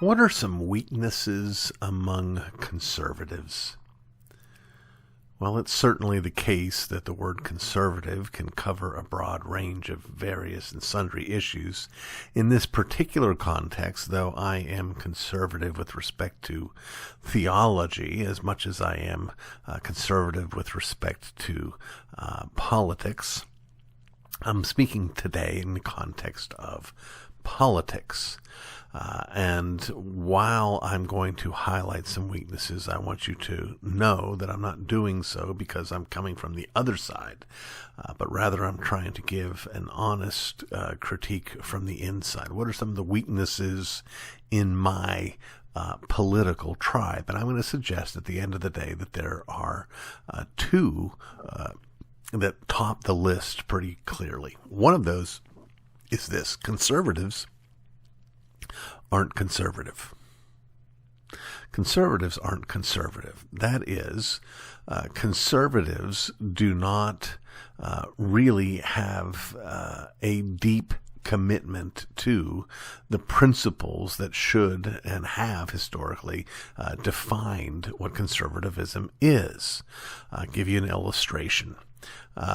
What are some weaknesses among conservatives? Well, it's certainly the case that the word conservative can cover a broad range of various and sundry issues. In this particular context, though, I am conservative with respect to theology as much as I am conservative with respect to politics. I'm speaking today in the context of politics. And while I'm going to highlight some weaknesses, I want you to know that I'm not doing so because I'm coming from the other side, but rather I'm trying to give an honest critique from the inside. What are some of the weaknesses in my political tribe? And I'm going to suggest at the end of the day that there are two that top the list pretty clearly. One of those is this: conservatives aren't conservative. Conservatives aren't conservative. That is, conservatives do not really have a deep commitment to the principles that should and have historically defined what conservatism is. I'll give you an illustration.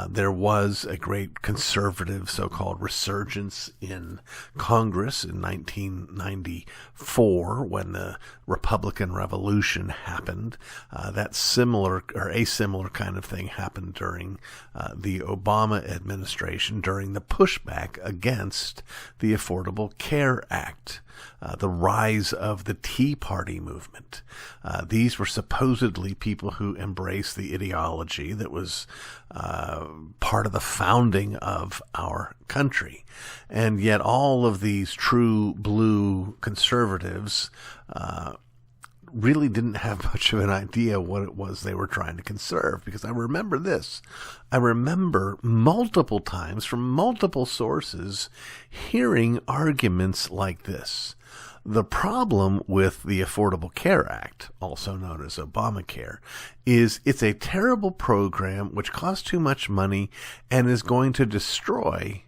There was a great conservative so-called resurgence in Congress in 1994 when the Republican Revolution happened. That similar or a similar kind of thing happened during the Obama administration during the pushback against the Affordable Care Act. The rise of the Tea Party movement. These were supposedly people who embraced the ideology that was part of the founding of our country. And yet all of these true blue conservatives really didn't have much of an idea what it was they were trying to conserve, because I remember this. I remember multiple times from multiple sources hearing arguments like this. The problem with the Affordable Care Act, also known as Obamacare, is it's a terrible program which costs too much money and is going to destroy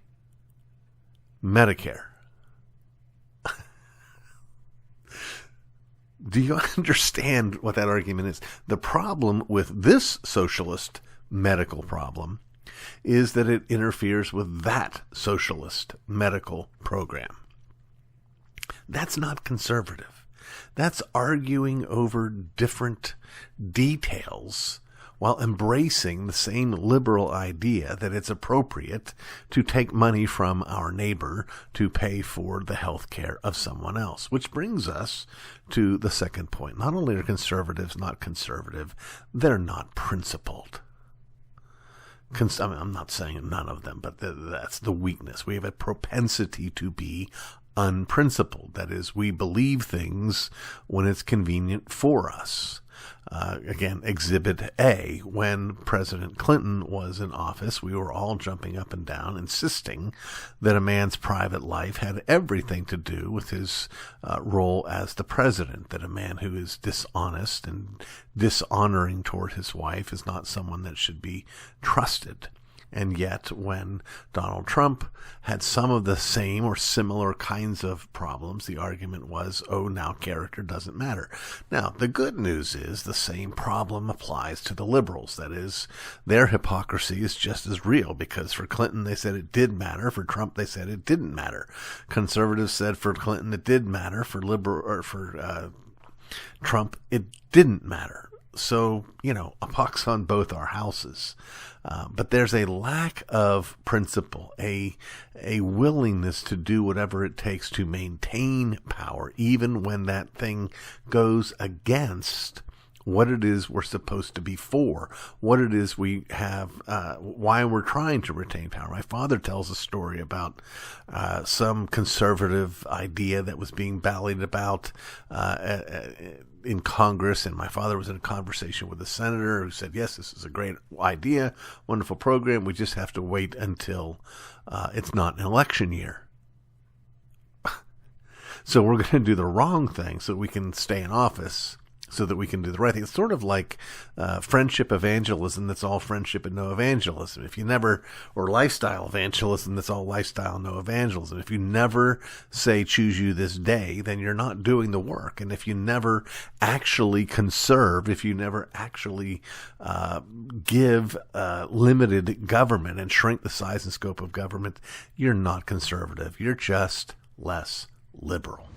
Medicare. Do you understand what that argument is? The problem with this socialist medical problem is that it interferes with that socialist medical program. That's not conservative. That's arguing over different details while embracing the same liberal idea that it's appropriate to take money from our neighbor to pay for the health care of someone else. Which brings us to the second point. Not only are conservatives not conservative, they're not principled. I'm not saying none of them, but that's the weakness. We have a propensity to be unprincipled. That is, we believe things when it's convenient for us. Again, Exhibit A, when President Clinton was in office, we were all jumping up and down, insisting that a man's private life had everything to do with his role as the president, that a man who is dishonest and dishonoring toward his wife is not someone that should be trusted. And yet, when Donald Trump had some of the same or similar kinds of problems, the argument was, oh, now character doesn't matter. Now, the good news is the same problem applies to the liberals. That is, their hypocrisy is just as real, because for Clinton they said it did matter, for Trump they said it didn't matter. Conservatives said for Clinton it did matter, for Trump it didn't matter. So, a pox on both our houses. But there's a lack of principle, a willingness to do whatever it takes to maintain power, even when that thing goes against what it is we're supposed to be for, what it is we have, why we're trying to retain power. My father tells a story about some conservative idea that was being bandied about in Congress, and my father was in a conversation with a senator who said, yes, this is a great idea, wonderful program, we just have to wait until it's not an election year. So we're going to do the wrong thing so we can stay in office so that we can do the right thing. It's sort of like friendship evangelism that's all friendship and no evangelism. Or lifestyle evangelism that's all lifestyle and no evangelism. If you never say, choose you this day, then you're not doing the work. And if you never actually conserve, if you never actually give limited government and shrink the size and scope of government, you're not conservative. You're just less liberal.